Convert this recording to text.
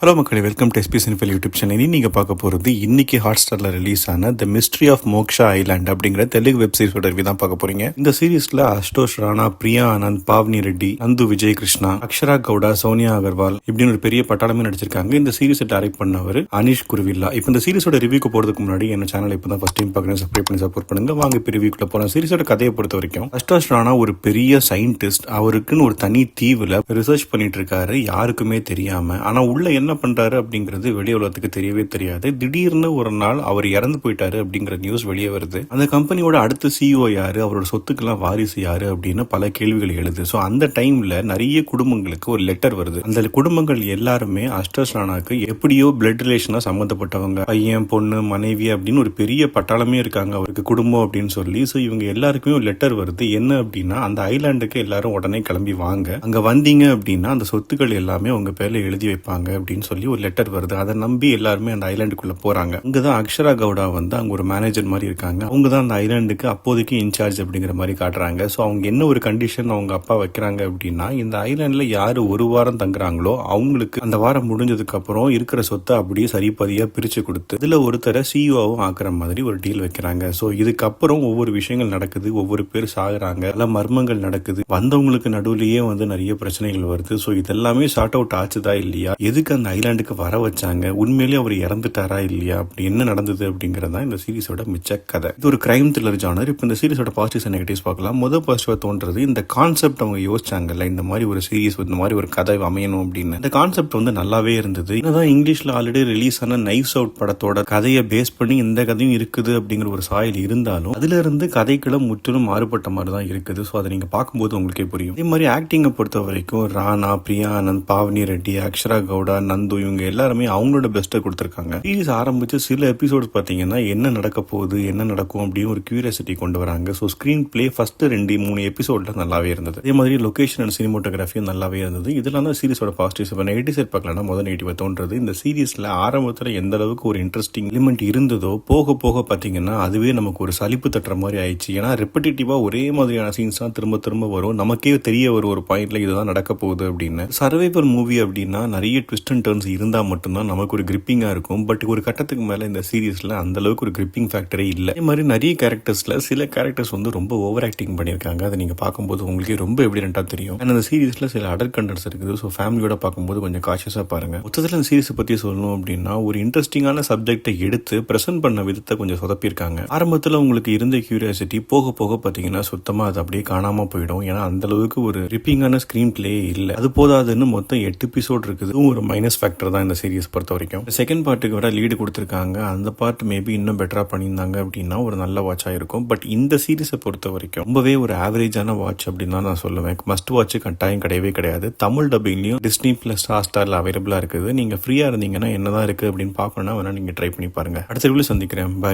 Hello மக்களே, welcome to SP cinephile YouTube channel. நீங்கள் பார்க்க போகிறது இன்னைக்கு ஹாட் ஸ்டாரில் ரிலீஸ் ஆன the mystery of Moksha island அப்படிங்கிற தெலுங்கு வெப் சீரிஸோட ரிவ்யூ தான் பார்க்க போறீங்க. இந்த சீரிஸ்ல அஷ்டோஷ் ராணா, பிரியா ஆனந்த், பாவ்னி ரெட்டி, நந்து விஜய் கிருஷ்ணா, அக்ஷரா கவுடா, சோனியா அகர்வால் இப்படின்னு ஒரு பெரிய பட்டாளமே நடிச்சிருக்காங்க. இந்த சீரிஸை டைரக்ட் பண்ணவர் அனிஷ் குருவில்லா. இப்போ இந்த சீரிஸோட ரிவ்யூக்கு போறதுக்கு முன்னாடி என்ன சேனல் இப்போ தான் ஃபர்ஸ்ட் டைம் பார்க்குறேன், சப்ஸ்கிரைப் பண்ணி சப்போர்ட் பண்ணுங்க. வாங்க இப்போ ரிவ்யூக்குள்ள போறோம். சீரிஸோட கதையை பொறுத்த வரைக்கும் அஷ்டோஷ் ராணா ஒரு பெரிய சயின்டிஸ்ட். அவருக்குன்னு ஒரு தனி தீவுல ரிசர்ச் பண்ணிட்டு இருக்காரு, யாருக்குமே தெரியாம. ஆனா உள்ள என்ன பண்றாரு அப்படிங்கிறது வெளி உலகத்துக்கு தெரியவே தெரியாது. திடீர்னு ஒரு நாள் அவர் இறந்து போயிட்டாரு அப்படிங்கிற நியூஸ் வெளியே வருது. அந்த கம்பெனியோட அடுத்த சிஇஓ யாரு, அவரோட சொத்துக்கெல்லாம் வாரிசு யாரு அப்படின்னு பல கேள்விகள் எழுது. ஸோ அந்த டைம்ல நிறைய குடும்பங்களுக்கு ஒரு லெட்டர் வருது. அந்த குடும்பங்கள் எல்லாருமே அஷ்டோஷ் ராணாக்கு எப்படியோ பிளட் ரிலேஷனா சம்பந்தப்பட்டவங்க, பையன், பொண்ணு, மனைவி அப்படின்னு ஒரு பெரிய பட்டாளமே இருக்காங்க அவருக்கு குடும்பம் அப்படின்னு சொல்லி. ஸோ இவங்க எல்லாருக்குமே ஒரு லெட்டர் வருது. என்ன அப்படின்னா, அந்த ஐலாண்டுக்கு எல்லாரும் உடனே கிளம்பி வாங்க, அங்க வந்தீங்க அப்படின்னா அந்த சொத்துக்கள் எல்லாமே உங்க பேர்ல எழுதி வைப்பாங்க அப்படின்னு சொல்லி ஒரு லெட்டர் வருது. அதை நம்பி எல்லாருமே அந்த ஐலாண்டுக்குள்ள போறாங்க. அங்கதான் அக்ஷரா கவுடா வந்து அங்க ஒரு மேனேஜர் மாதிரி இருக்காங்க. அவங்க தான் அந்த ஐலாண்டுக்கு அப்போதைக்கு இன்சார்ஜ் அப்படிங்கிற மாதிரி காட்டுறாங்க. ஸோ அவங்க என்ன ஒரு கண்டிஷன் அவங்க அப்பா வைக்கிறாங்க அப்படின்னா, இந்த ஐலாண்ட்ல யாரு ஒரு வாரம் தங்குறாங்களோ அவங்களுக்கு அந்த வாரம் முடிஞ்சதுக்கு அப்புறம் இருக்கிற சொத்தை அப்படியே சரிப்பதியா பிரிச்சு கொடுத்து இதுல ஒருத்தரை சிஇஓவும் ஆக்குற மாதிரி ஒரு டீல் வைக்கிறாங்க. ஸோ இதுக்கப்புறம் ஒவ்வொரு விஷயங்கள் நடக்குது, ஒவ்வொரு பேர் சாகுறாங்க, பல மர்மங்கள் நடக்குது, வந்தவங்களுக்கு நடுவுலயே வந்து நிறைய பிரச்சனைகள் வருது. ஸோ இதெல்லாமே ஷார்ட் அவுட் ஆச்சுதா இல்லையா, எதுக்கு அந்த ஐலாண்டுக்கு வர வச்சாங்க, உண்மையிலேயே அவர் இறந்துட்டாரா இல்லையா, அப்படி என்ன நடந்தது அப்படிங்கறதா இந்த சீரிஸோட மிச்ச கதை. இது ஒரு கிரைம் த்ரில்லர் ஜானர். இப்போ இந்த சீரிஸோட பாசிட்டிவ்ஸ் அண்ட் நெகட்டிவ்ஸ் பார்க்கலாம். முதல் பாசிட்டிவா தோன்றது இந்த கான்செப்ட். அவங்க யோசிச்சாங்கல்ல, இந்த மாதிரி ஒரு சீரிஸ், இந்த மாதிரி ஒரு கதை அமையணும் அப்படின்னு. இந்த கான்செப்ட் வந்து நல்லாவே இருந்தது. என்னதான் இங்கிலீஷ்ல ஆல்ரெடி ரிலீஸ் ஆன நைவ்ஸ் அவுட் படத்தோட கதையை பேஸ் பண்ணி இந்த கதையும் இருக்குது அப்படிங்கிற ஒரு சாயல் இருந்தாலும் அதுல இருந்து கதைக்குள்ள முற்றிலும் மாறுபட்ட மாதிரி தான் இருக்குது. ஸோ அதை நீங்க பார்க்கும்போது உங்களுக்கே புரியும். இதே மாதிரி ஆக்டிங்கை பொறுத்த வரைக்கும் ராணா, பிரியா ஆனந்த், பாவ்னி ரெட்டி, அக்ஷரா கவுடா, நந்து இவங்க எல்லாருமே அவங்களோட பெஸ்ட்டை கொடுத்திருக்காங்க. சீரிஸ் ஆரம்பிச்சு சில எபிசோட் பாத்தீங்கன்னா என்ன நடக்க போகுது, என்ன நடக்கும் அப்படின்னு ஒரு கியூரியாசிட்டி கொண்டு வராங்க. ஸோ ஸ்கிரீன் பிளே ஃபர்ஸ்ட் 2-3 எபிசோட்ல நல்லாவே இருந்தது. அதே மாதிரி லொகேஷன் அண்ட் சினிமோட்டோகிராஃபியும் நல்லாவே இருந்தது. இதெல்லாம் தான் சீரிஸோட பாசிட்டிவ்ஸ். இப்போ நெகட்டிவ் சைட் பார்க்கலாம். முதல் நெகட்டிவா தோன்றது, இந்த சீரிஸ்ல ஆரம்பத்துல எந்த அளவுக்கு ஒரு இன்ட்ரெஸ்டிங் எலிமெண்ட் இருந்ததோ போக போக பாத்தீங்கன்னா அதுவே நமக்கு ஒரு சலிப்பு தட்டுற மாதிரி ஆயிடுச்சு. ஏன்னா ரெப்பிட்டேட்டிவா ஒரே மாதிரியான சீன்ஸ் தான் திரும்ப திரும்ப வரும். நமக்கே தெரிய வரும் ஒரு பாயிண்ட்ல இதுதான் நடக்க போகுது அப்படின்னு. சர்வைவல் மூவி அப்படின்னா நிறைய ட்விஸ்ட் அண்ட் டர்ன்ஸ் இருந்தா மட்டும்தான் நமக்கு ஒரு கிரிப்பிங்கா இருக்கும். பட் ஒரு கட்டத்துக்கு மேல இந்த சீரிஸ்ல அந்த அளவுக்கு ஒரு கிரிப்பிங் ஃபேக்டரே இல்ல. அதே மாதிரி நிறைய கேரக்டர்ஸ்ல சில கேரக்டர்ஸ் வந்து ரொம்ப ஓவர் ஆக்டிங் பண்ணிருக்காங்க. அதை நீங்க பார்க்கும்போது உங்களுக்கு ரொம்ப எவிடென்ட்டா தெரியும். அந்த சீரிஸ்ல சில அடர் கண்டென்ட்ஸ் இருக்குது. ஸோ ஃபேமிலியோட பார்க்கும்போது கொஞ்சம் காஷியஸா பாருங்க. மொத்தத்தில் இந்த சீரிஸ் பத்தி சொல்லணும் அப்படின்னா, ஒரு இன்ட்ரெஸ்டிங்கான சப்ஜெக்டை எடுத்து பிரசன்ட் பண்ண விதத்தை கொஞ்சம் சொதப்பிருக்காங்க. ஆரம்பத்தில் உங்களுக்கு இருந்த கியூரியாசிட்டி போக போக பாத்தீங்கன்னா சுத்தமா அது அப்படியே காணாம போயிடும். ஏன்னா அந்த அளவுக்கு ஒரு ரிப்பிங்கான ஸ்கிரீன் பிளே இல்ல. அது போதாதுன்னு மொத்தம் 8 எபிசோட் இருக்குது. ஒரு மைனஸ் ஃபேக்டர் தான் இந்த சீரிஸ் பொறுத்த வரைக்கும். செகண்ட் பார்ட்டுக்கு வர லீடு கொடுத்திருக்காங்க. அந்த பார்ட் மேபி இன்னும் பெட்டரா பண்ணியிருந்தாங்க அப்படின்னா ஒரு நல்ல வாட்சா இருக்கும். பட் இந்த சீரிஸை பொறுத்த வரைக்கும் ரொம்பவே ஒரு ஆவரேஜான வாட்ச் அப்படின்னு தான் நான் சொல்லுவேன். மஸ்ட் வாட்ச் கட்டாயம் கிடையவே கிடையாது. தமிழ் டப்பிங்லயும் டிஸ்னி பிளஸ் ஹாட்ஸ்டார்ல அவைலபிளா இருக்குது. நீங்க ஃப்ரீயா இருந்தீங்கன்னா என்னதான் இருக்கு அப்படின்னு பார்க்கணும்னா வேணா நீங்க ட்ரை பண்ணி பாருங்க. அடுத்த வீடியோல சந்திக்கிறேன். பாய்.